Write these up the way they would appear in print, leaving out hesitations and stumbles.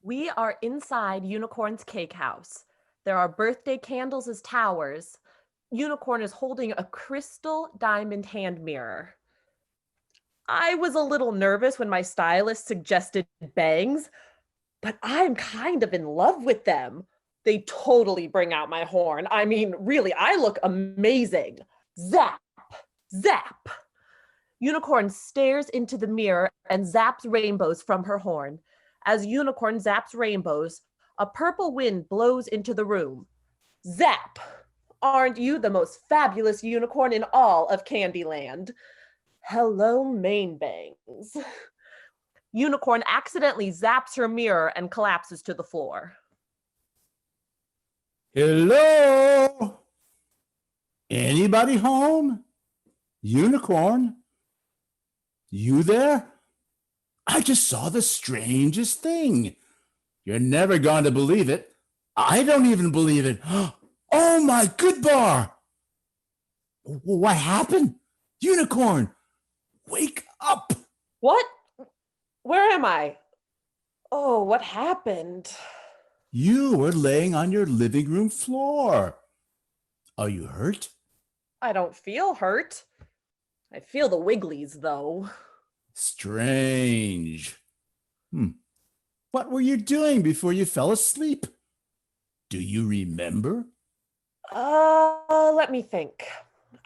We are inside Unicorn's cake house. There are birthday candles as towers. Unicorn is holding a crystal diamond hand mirror. I was a little nervous when my stylist suggested bangs, but I'm kind of in love with them. They totally bring out my horn. I mean, really, I look amazing. Zap, zap. Unicorn stares into the mirror and zaps rainbows from her horn. As Unicorn zaps rainbows, a purple wind blows into the room. Zap! Aren't you the most fabulous unicorn in all of Candyland? Hello, main bangs. Unicorn accidentally zaps her mirror and collapses to the floor. Hello? Anybody home? Unicorn? You there? I just saw the strangest thing. You're never going to believe it. I don't even believe it. Oh my good bar! What happened? Unicorn, wake up! What? Where am I? Oh, what happened? You were laying on your living room floor. Are you hurt? I don't feel hurt. I feel the wigglies, though. Strange. What were you doing before you fell asleep? Do you remember? Let me think.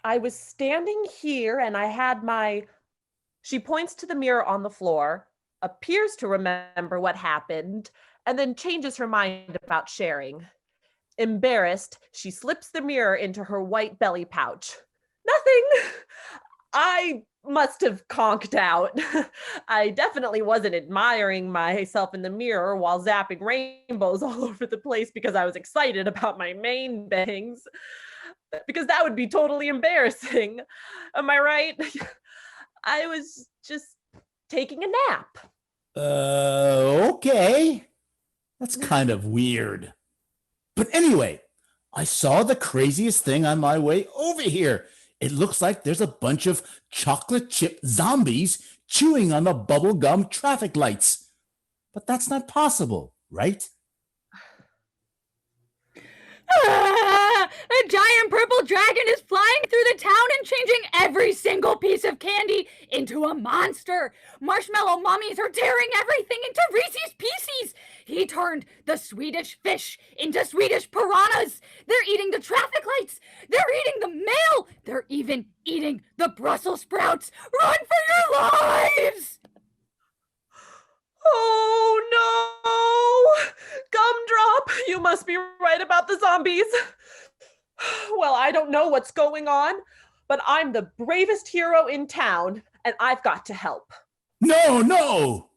I was standing here and I had my... She points to the mirror on the floor, appears to remember what happened, and then changes her mind about sharing. Embarrassed, she slips the mirror into her white belly pouch. Nothing. I must have conked out. I definitely wasn't admiring myself in the mirror while zapping rainbows all over the place because I was excited about my main bangs. Because that would be totally embarrassing. Am I right? I was just taking a nap. Okay. That's kind of weird. But anyway, I saw the craziest thing on my way over here. It looks like there's a bunch of chocolate chip zombies chewing on the bubblegum traffic lights. But that's not possible, right? A giant purple dragon is flying through the town and changing every single piece of candy into a monster. Marshmallow mummies are tearing everything into Reese's Pieces. He turned the Swedish fish into Swedish piranhas. They're eating the traffic lights. They're eating the mail. They're even eating the Brussels sprouts. Run for your lives! Oh no! Gumdrop, you must be right about the zombies. Well, I don't know what's going on, but I'm the bravest hero in town, and I've got to help. No!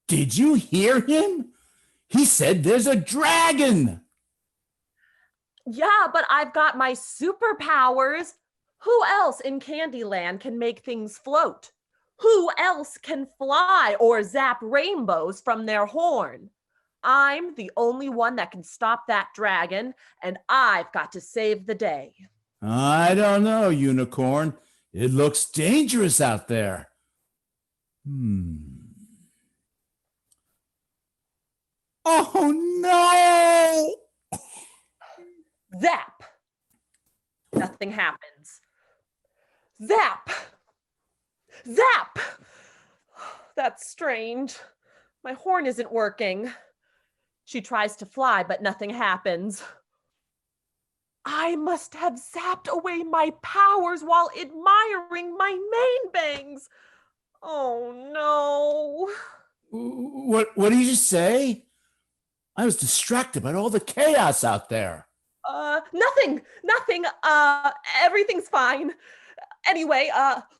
Did you hear him? He said there's a dragon. Yeah, but I've got my superpowers. Who else in Candyland can make things float? Who else can fly or zap rainbows from their horn? I'm the only one that can stop that dragon, and I've got to save the day. I don't know, Unicorn. It looks dangerous out there. Oh no! Zap! Nothing happens. Zap! Zap! That's strange. My horn isn't working. She tries to fly, but nothing happens. I must have zapped away my powers while admiring my main bangs. Oh no. What did you just say? I was distracted by all the chaos out there. Nothing. Everything's fine. Anyway,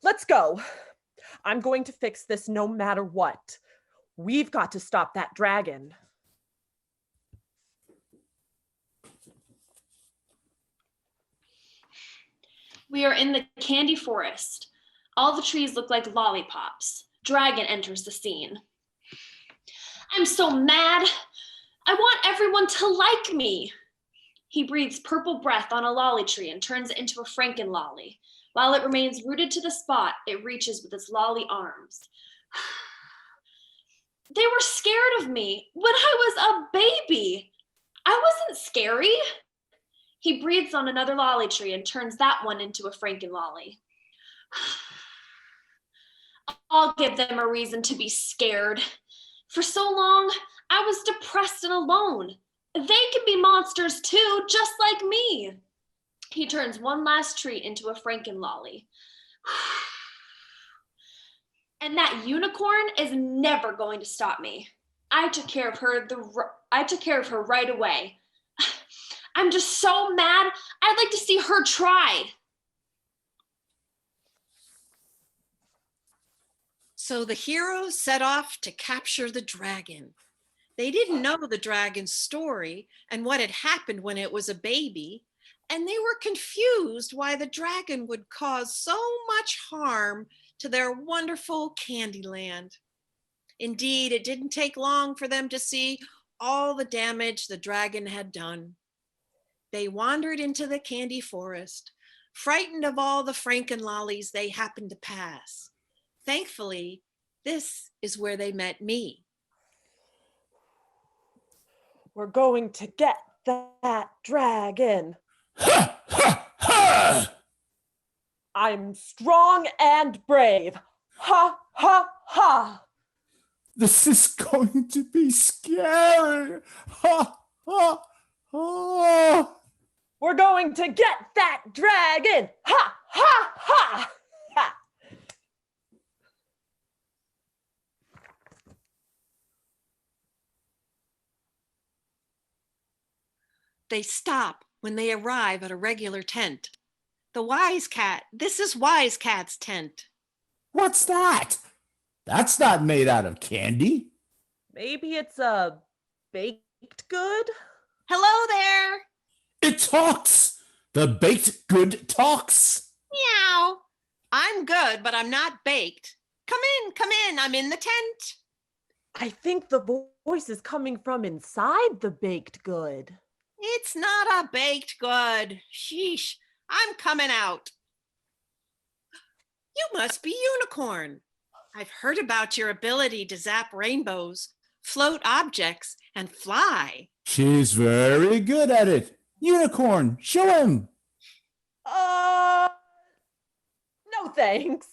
let's go. I'm going to fix this no matter what. We've got to stop that dragon. We are in the candy forest. All the trees look like lollipops. Dragon enters the scene. I'm so mad. I want everyone to like me. He breathes purple breath on a lolly tree and turns it into a franken-lolly. While it remains rooted to the spot, it reaches with its lolly arms. They were scared of me when I was a baby. I wasn't scary. He breathes on another lolly tree and turns that one into a frankenlolly. I'll give them a reason to be scared. For so long, I was depressed and alone. They can be monsters too, just like me. He turns one last tree into a frankenlolly. And that unicorn is never going to stop me. I took care of her right away. I'm just so mad. I'd like to see her try. So the heroes set off to capture the dragon. They didn't know the dragon's story and what had happened when it was a baby, and they were confused why the dragon would cause so much harm to their wonderful Candyland. Indeed, it didn't take long for them to see all the damage the dragon had done. They wandered into the candy forest, frightened of all the frankenlollies they happened to pass. Thankfully, this is where they met me. We're going to get that dragon. Ha, ha, ha! I'm strong and brave. Ha, ha, ha. This is going to be scary. Ha, ha, ha. We're going to get that dragon. Ha, ha, ha. Ha. They stop when they arrive at a regular tent. The Wise Cat, this is Wise Cat's tent. What's that? That's not made out of candy. Maybe it's a baked good? Hello there. It talks. The baked good talks. Meow. I'm good, but I'm not baked. Come in, I'm in the tent. I think the voice is coming from inside the baked good. It's not a baked good. Sheesh, I'm coming out. You must be Unicorn. I've heard about your ability to zap rainbows, float objects, and fly. She's very good at it. Unicorn, show him. No thanks.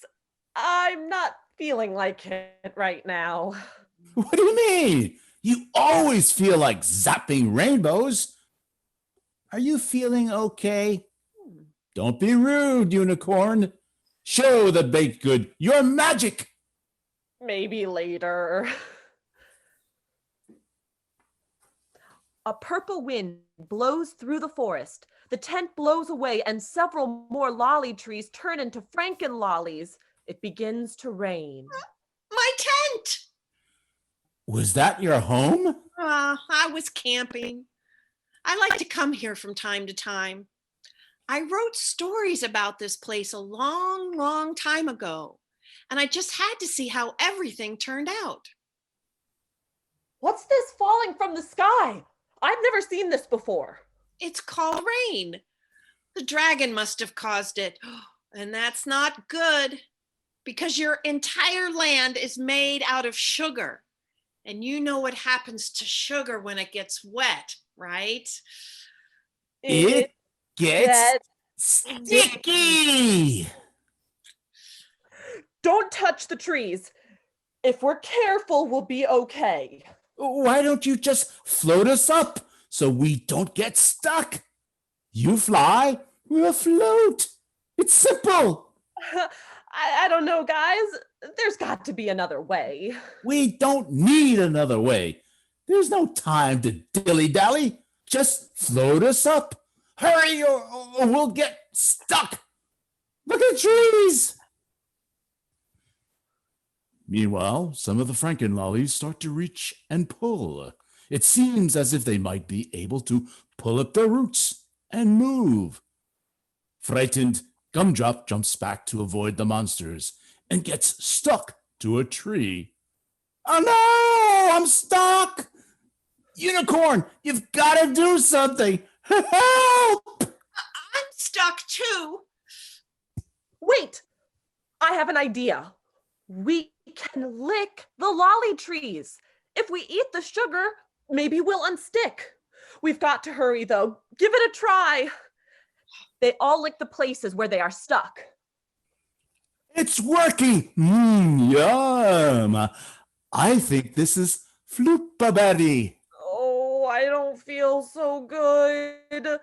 I'm not feeling like it right now. What do you mean? You always feel like zapping rainbows. Are you feeling okay? Don't be rude, Unicorn. Show the baked good your magic. Maybe later. A purple wind blows through the forest. The tent blows away and several more lolly trees turn into frankenlollies. It begins to rain. My tent! Was that your home? I was camping. I like to come here from time to time. I wrote stories about this place a long, long time ago, and I just had to see how everything turned out. What's this falling from the sky? I've never seen this before. It's called rain. The dragon must have caused it, and that's not good because your entire land is made out of sugar. And you know what happens to sugar when it gets wet, right? It gets sticky. Don't touch the trees. If we're careful, we'll be okay. Why don't you just float us up so we don't get stuck? You fly, we'll float. It's simple. I don't know, guys. There's got to be another way. We don't need another way. There's no time to dilly-dally. Just float us up. Hurry or we'll get stuck. Look at the trees. Meanwhile, some of the frankenlollies start to reach and pull. It seems as if they might be able to pull up their roots and move. Frightened, Gumdrop jumps back to avoid the monsters and gets stuck to a tree. Oh no, I'm stuck! Unicorn, you've got to do something. Help! I'm stuck too. Wait, I have an idea. We can lick the lolly trees. If we eat the sugar, maybe we'll unstick. We've got to hurry, though. Give it a try. They all lick the places where they are stuck. It's working. Yum. I think this is floopaberry. Oh, I don't feel so good.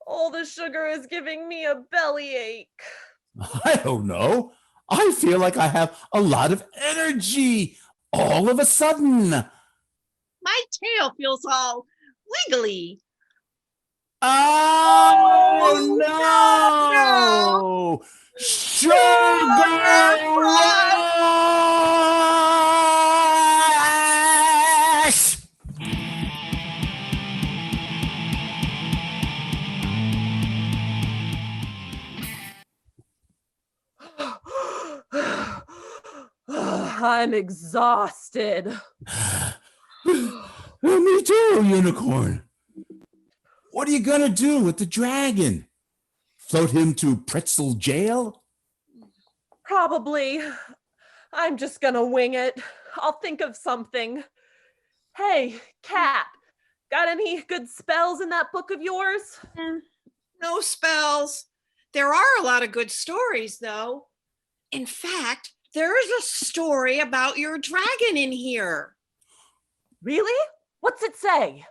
All the sugar is giving me a bellyache. I don't know. I feel like I have a lot of energy all of a sudden. My tail feels all wiggly. Oh, no! Sugar rush! I'm exhausted. Me too, Unicorn. What are you gonna do with the dragon? Float him to pretzel jail? Probably. I'm just gonna wing it. I'll think of something. Hey, Cat, got any good spells in that book of yours? No spells. There are a lot of good stories, though. In fact, there is a story about your dragon in here. Really? What's it say?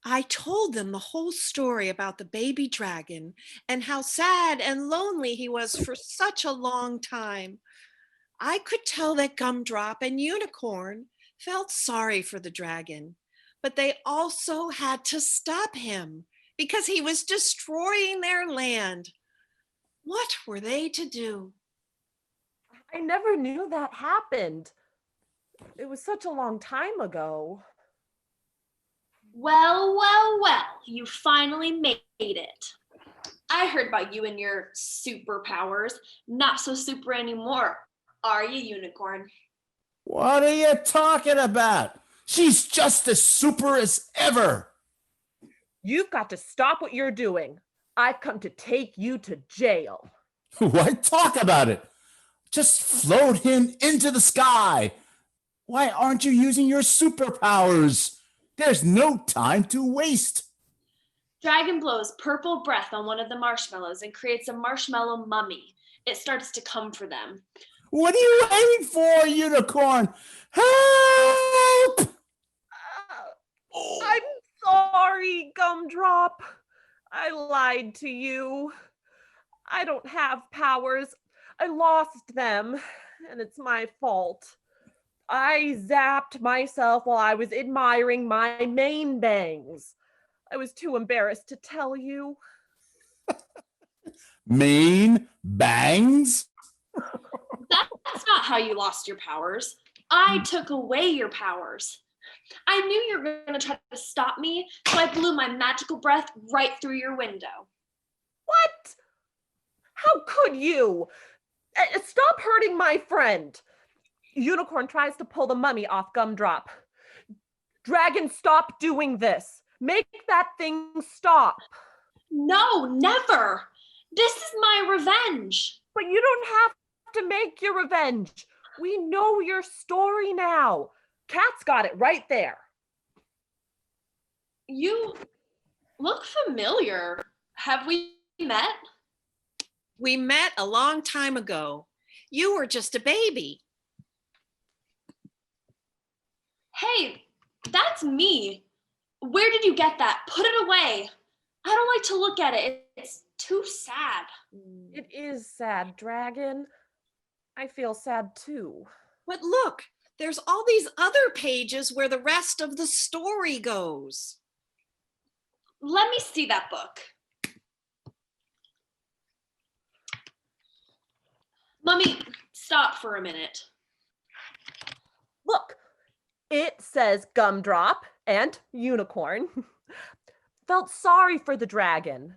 I told them the whole story about the baby dragon and how sad and lonely he was for such a long time. I could tell that Gumdrop and Unicorn felt sorry for the dragon, but they also had to stop him because he was destroying their land. What were they to do? I never knew that happened. It was such a long time ago. Well, well, well, you finally made it. I heard about you and your superpowers. Not so super anymore, are you, Unicorn? What are you talking about? She's just as super as ever. You've got to stop what you're doing. I've come to take you to jail. Why talk about it? Just float him into the sky. Why aren't you using your superpowers? There's no time to waste. Dragon blows purple breath on one of the marshmallows and creates a marshmallow mummy. It starts to come for them. What are you waiting for, Unicorn? Help! I'm sorry, Gumdrop. I lied to you. I don't have powers. I lost them, and it's my fault. I zapped myself while I was admiring my main bangs. I was too embarrassed to tell you. Main bangs? That's not how you lost your powers. I took away your powers. I knew you were going to try to stop me, so I blew my magical breath right through your window. What? How could you? Stop hurting my friend. Unicorn tries to pull the mummy off Gumdrop. Dragon, stop doing this. Make that thing stop. No, never. This is my revenge. But you don't have to make your revenge. We know your story now. Cat's got it right there. You look familiar. Have we met? We met a long time ago. You were just a baby. Hey, that's me. Where did you get that? Put it away. I don't like to look at it. It's too sad. It is sad, Dragon. I feel sad too. But look, there's all these other pages where the rest of the story goes. Let me see that book. Mummy, stop for a minute. Look, it says Gumdrop and Unicorn felt sorry for the dragon,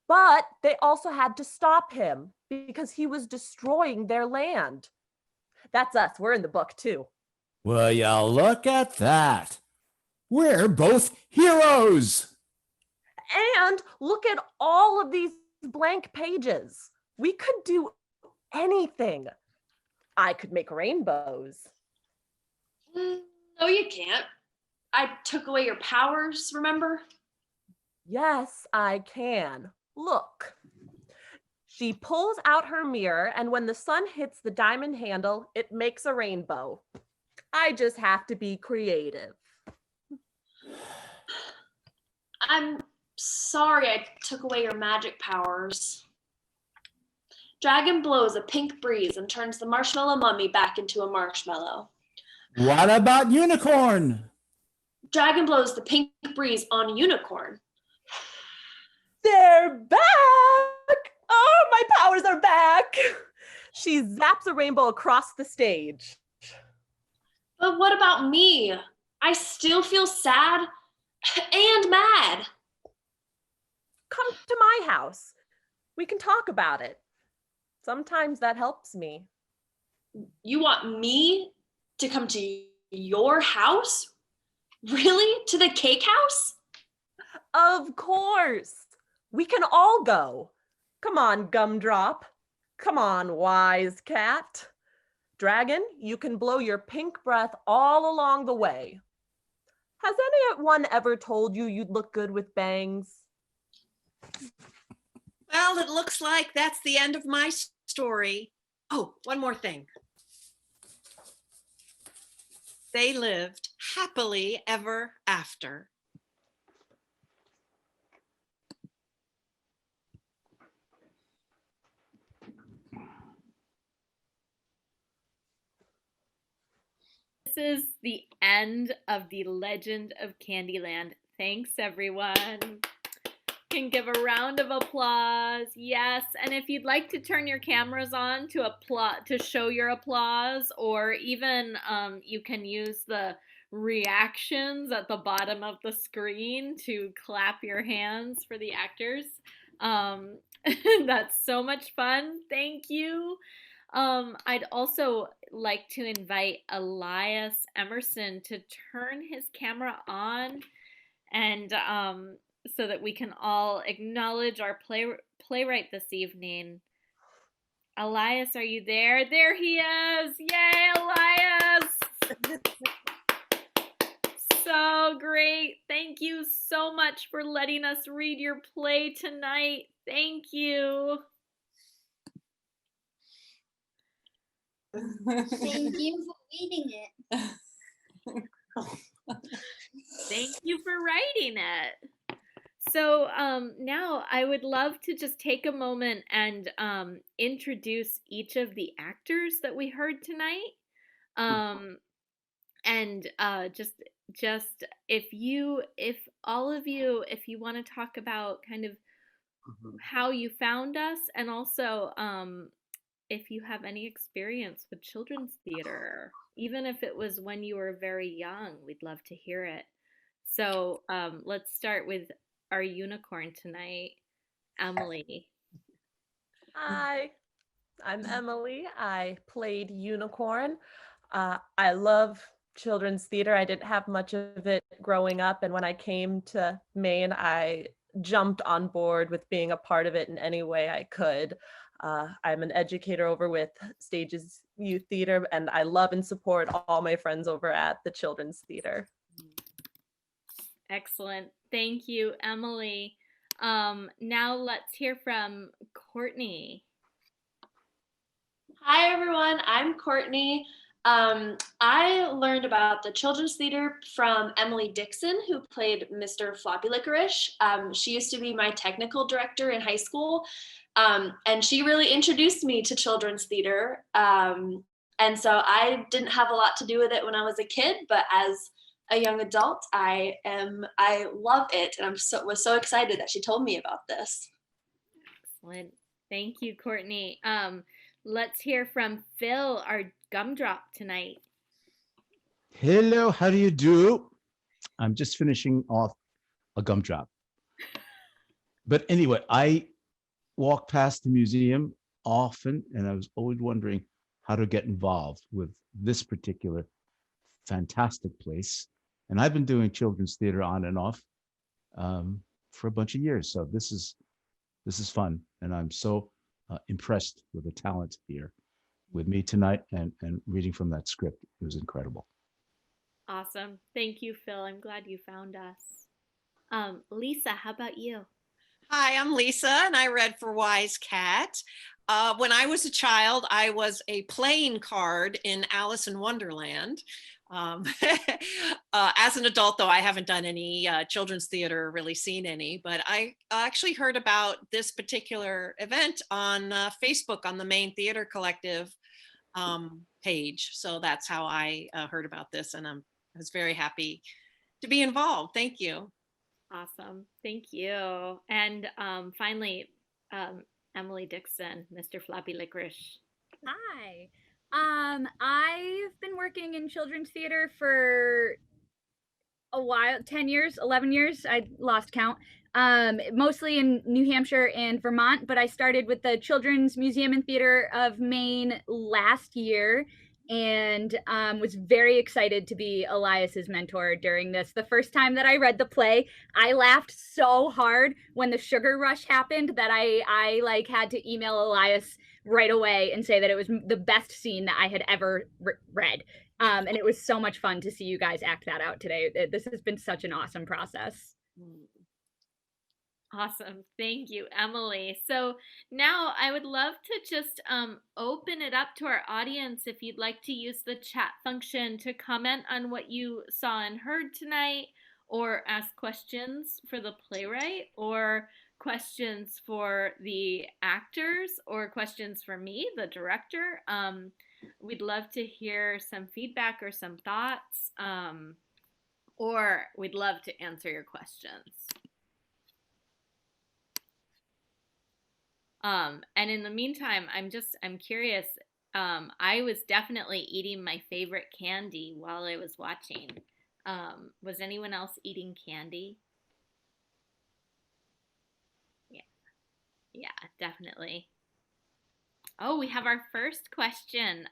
but they also had to stop him because he was destroying their land. That's us. We're in the book too. Well, you look at that. We're both heroes. And look at all of these blank pages. We could do anything. I could make rainbows. No, you can't. I took away your powers, remember? Yes, I can. Look. She pulls out her mirror, and when the sun hits the diamond handle, it makes a rainbow. I just have to be creative. I'm sorry I took away your magic powers. Dragon blows a pink breeze and turns the marshmallow mummy back into a marshmallow. What about unicorn? Dragon blows the pink breeze on unicorn. They're back! Oh, my powers are back! She zaps a rainbow across the stage. But what about me? I still feel sad and mad. Come to my house. We can talk about it. Sometimes that helps me. You want me to come to your house? Really? To the cake house? Of course. We can all go. Come on, Gumdrop. Come on, wise cat. Dragon, you can blow your pink breath all along the way. Has anyone ever told you you'd look good with bangs? Well, it looks like that's the end of my story. Oh, one more thing. They lived happily ever after. This is the end of the Legend of Candyland. Thanks, everyone. Can give a round of applause. Yes, and if you'd like to turn your cameras on to show your applause, or even you can use the reactions at the bottom of the screen to clap your hands for the actors. That's so much fun. Thank you. I'd also like to invite Elias Emerson to turn his camera on, and so that we can all acknowledge our playwright this evening. Elias, are you there? There he is! Yay, Elias! So great. Thank you so much for letting us read your play tonight. Thank you. Thank you for reading it. Thank you for writing it. So now I would love to just take a moment and introduce each of the actors that we heard tonight. And just if all of you, if you want to talk about kind of how you found us, and also if you have any experience with children's theater, even if it was when you were very young, we'd love to hear it. So let's start with our unicorn tonight, Emily. Hi, I'm Emily. I played Unicorn. I love children's theater. I didn't have much of it growing up, and when I came to Maine, I jumped on board with being a part of it in any way I could. I'm an educator over with Stages Youth Theater, and I love and support all my friends over at the Children's Theater. Excellent. Thank you, Emily. Now let's hear from Courtney. Hi, everyone. I'm Courtney. I learned about the children's theater from Emily Dixon, who played Mr. Floppy Licorice. She used to be my technical director in high school, and she really introduced me to children's theater. And so I didn't have a lot to do with it when I was a kid, but as a young adult, I love it, and was so excited that she told me about this. Excellent. Thank you, Courtney. Let's hear from Phil, our gumdrop tonight. Hello, how do you do? I'm just finishing off a gumdrop. But anyway, I walk past the museum often, and I was always wondering how to get involved with this particular fantastic place. And I've been doing children's theater on and off for a bunch of years. So this is fun. And I'm so impressed with the talent here. with me tonight and reading from that script. It was incredible. Awesome. Thank you, Phil. I'm glad you found us. Lisa, how about you? Hi, I'm Lisa, and I read for Wise Cat. When I was a child, I was a playing card in Alice in Wonderland. As an adult, though, I haven't done any children's theater or really seen any, but I actually heard about this particular event on Facebook on the Maine Theater Collective page. So that's how I heard about this, and I was very happy to be involved. Thank you. Awesome. Thank you. And finally, Emily Dixon, Mr. Floppy Licorice. Hi. I've been working in children's theater for a while, 10 years, 11 years. I lost count. Mostly in New Hampshire and Vermont, but I started with the Children's Museum and Theater of Maine last year, and was very excited to be Elias's mentor during this. The first time that I read the play, I laughed so hard when the sugar rush happened that I like had to email Elias right away and say that it was the best scene that I had ever read. And it was so much fun to see you guys act that out today. This has been such an awesome process. Awesome. Thank you, Emily. So now I would love to just open it up to our audience if you'd like to use the chat function to comment on what you saw and heard tonight, or ask questions for the playwright, or questions for the actors, or questions for me, the director. We'd love to hear some feedback or some thoughts, or we'd love to answer your questions. And in the meantime, I'm curious. I was definitely eating my favorite candy while I was watching. Was anyone else eating candy? Yeah, definitely. Oh, we have our first question.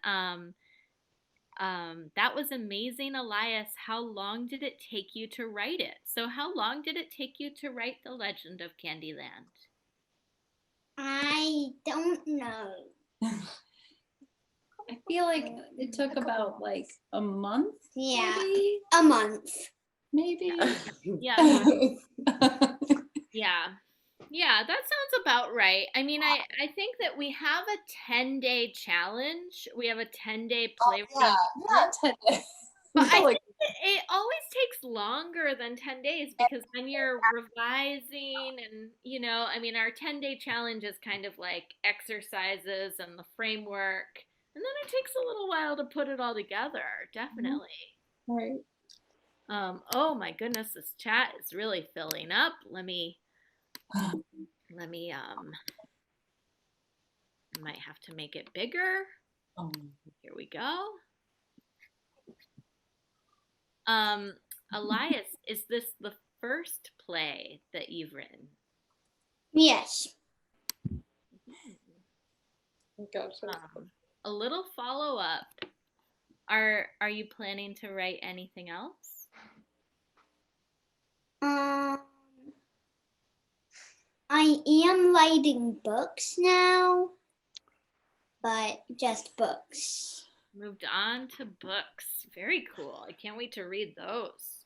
That was amazing, Elias. How long did it take you to write it? So how long did it take you to write The Legend of Candyland? I don't know. I feel like it took about like a month. Yeah, Maybe. a month. Maybe. Yeah. Yeah, that sounds about right. I mean, I think that we have a 10-day challenge. We have a 10-day play. Not 10 days. But I think it always takes longer than 10 days because then you're revising and, I mean, our 10-day challenge is kind of like exercises and the framework. And then it takes a little while to put it all together, definitely. Right. Oh my goodness, this chat is really filling up. Let me I might have to make it bigger. Here we go. Elias, is this the first play that you've written? Yes. A little follow-up. Are you planning to write anything else? I am writing books now, but just books. Moved on to books. Very cool. I can't wait to read those.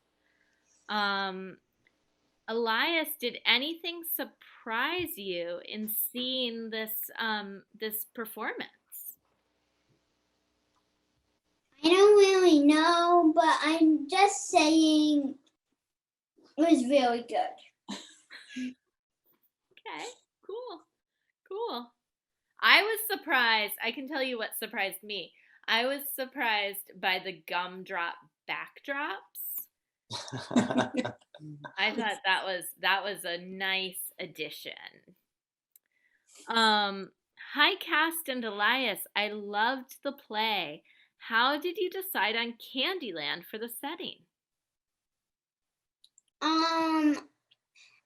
Elias, did anything surprise you in seeing this this performance? I don't really know, but I'm just saying it was really good. Okay, cool. I was surprised. I can tell you what surprised me. I was surprised by the gumdrop backdrops. I thought that was a nice addition. Hi, Cast and Elias. I loved the play. How did you decide on Candyland for the setting?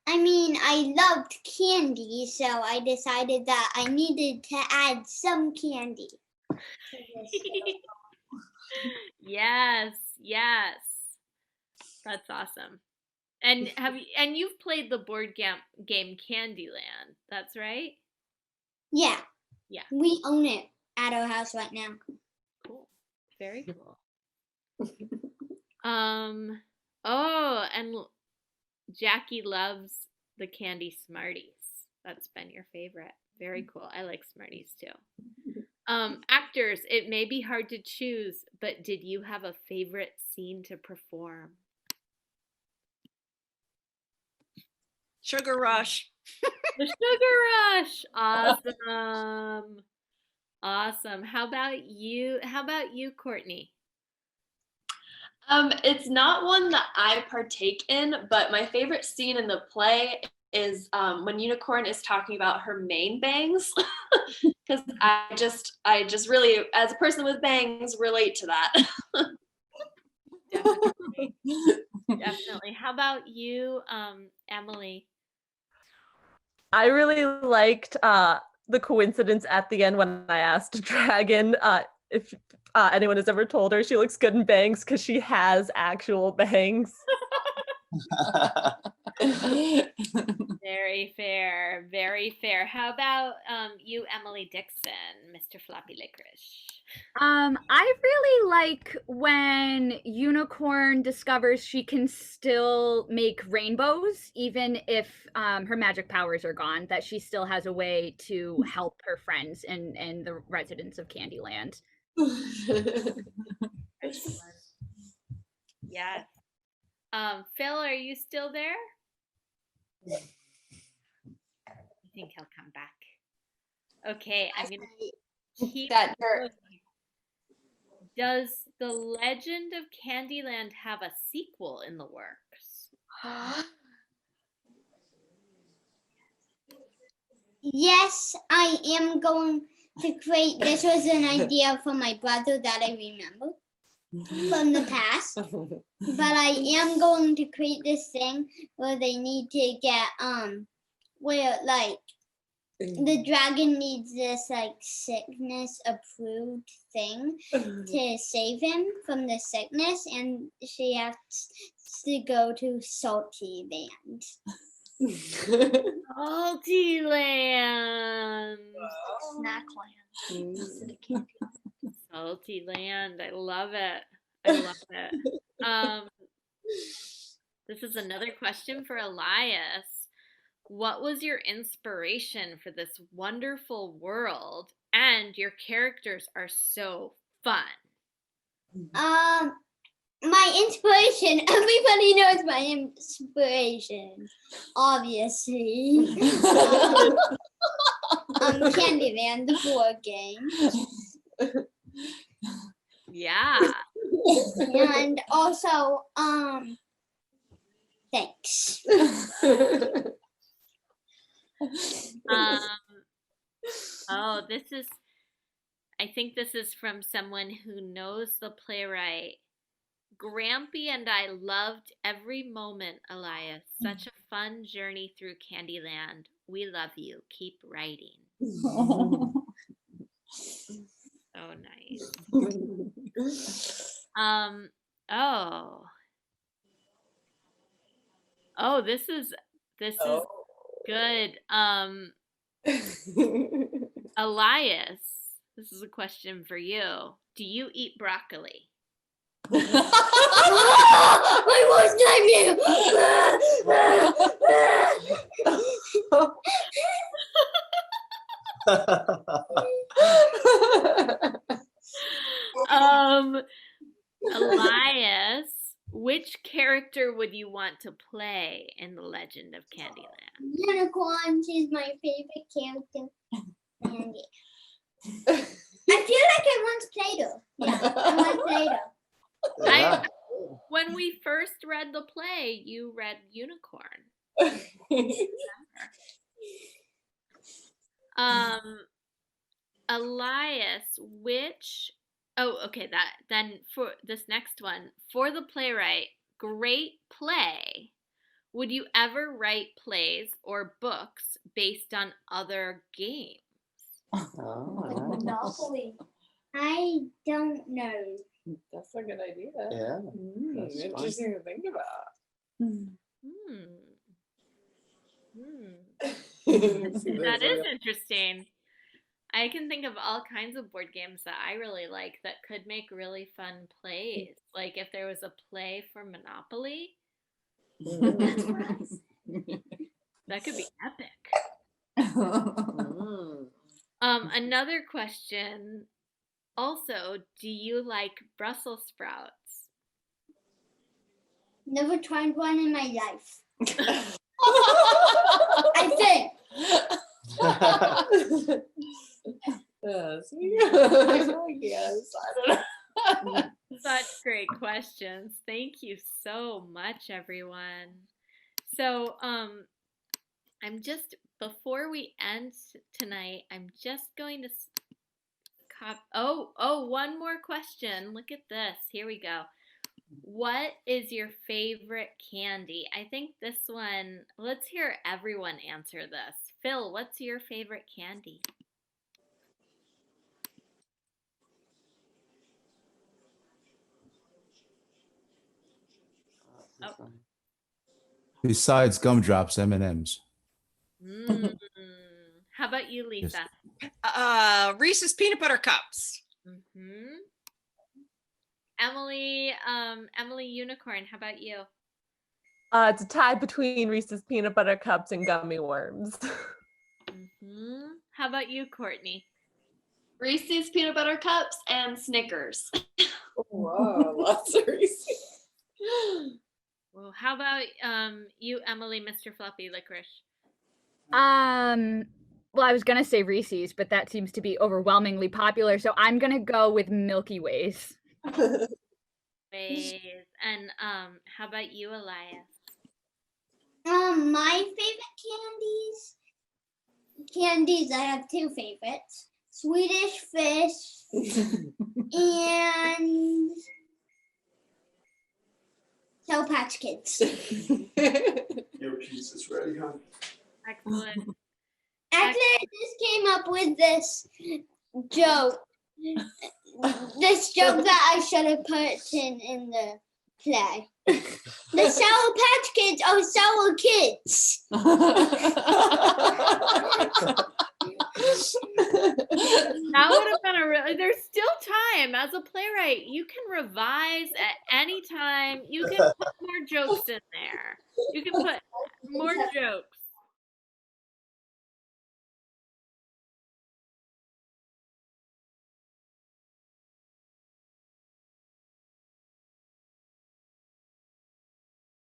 I mean, I loved candy, so I decided that I needed to add some candy to this. Yes. That's awesome. And you've played the board game Candyland, that's right? Yeah. Yeah. We own it. at our house right now. Cool. Very cool. Oh, and Jackie loves the candy Smarties. That's been your favorite. Very cool. I like Smarties too. Actors, it may be hard to choose, but did you have a favorite scene to perform? Sugar Rush. The Sugar Rush. Awesome. Awesome. How about you? How about you, Courtney? It's not one that I partake in, but my favorite scene in the play is when Unicorn is talking about her main bangs, because I just really, as a person with bangs, relate to that. Definitely. Definitely. How about you, Emily? I really liked the coincidence at the end when I asked Dragon if anyone has ever told her she looks good in bangs because she has actual bangs. Very fair. Very fair. How about you, Emily Dixon, Mr. Floppy Licorice? I really like when Unicorn discovers she can still make rainbows, even if her magic powers are gone, that she still has a way to help her friends and the residents of Candyland. Excellent. Yes. Phil, are you still there? I think he'll come back. Okay, I'm gonna keep going. Does The Legend of Candyland have a sequel in the works? Yes, I am going to create. This was an idea from my brother that I remember from the past. But I am going to create this thing where they need to get where like the dragon needs this like sickness approved thing to save him from the sickness, and she has to go to Salty Land. Salty Land. Snack land. Instead of candy. Salty Land. I love it. I love it. This is another question for Elias. What was your inspiration for this wonderful world? And your characters are so fun. My inspiration, everybody knows my inspiration, obviously. Candyland, the board game. Yeah. And also, thanks. Oh, I think this is from someone who knows the playwright. Grampy and I loved every moment, Elias. Such a fun journey through Candyland. We love you. Keep writing. So nice. Oh, this is good. Elias, this is a question for you. Do you eat broccoli? My worst nightmare! Elias, which character would you want to play in The Legend of Candyland? Unicorn, she's my favorite character. And I feel like I once played her. Yeah, I once played her. When we first read the play, you read Unicorn. Elias, then for this next one, for the playwright, great play. Would you ever write plays or books based on other games? Monopoly. I don't know. That's a good idea. Yeah. Interesting to think about. That is interesting. I can think of all kinds of board games that I really like that could make really fun plays. Like if there was a play for Monopoly, that could be epic. Another question. Also, do you like Brussels sprouts? Never tried one in my life. I think. Yes. I don't know. Such great questions. Thank you so much, everyone. So, I'm just, before we end tonight, I'm just going to one more question. Look at this. Here we go. What is your favorite candy? I think this one, let's hear everyone answer this. Phil, what's your favorite candy? Oh. Besides gumdrops, M&Ms. How about you, Lisa? Reese's peanut butter cups. Emily Unicorn, how about you? It's a tie between Reese's peanut butter cups and gummy worms. How about you, Courtney? Reese's peanut butter cups and Snickers. Whoa, lots of Reese's. Well, how about you, Emily, Mr. Fluffy Licorice? Well, I was gonna say Reese's, but that seems to be overwhelmingly popular, so I'm gonna go with Milky Ways. And how about you, Elias? My favorite candies, I have two favorites. Swedish Fish and Sour Patch Kids. Your piece is ready, huh? Excellent. Actually, I just came up with this joke. This joke that I should have put in the play. The Sour Patch Kids are sour kids. That would have been there's still time. As a playwright, you can revise at any time. You can put more jokes in there. You can put more jokes.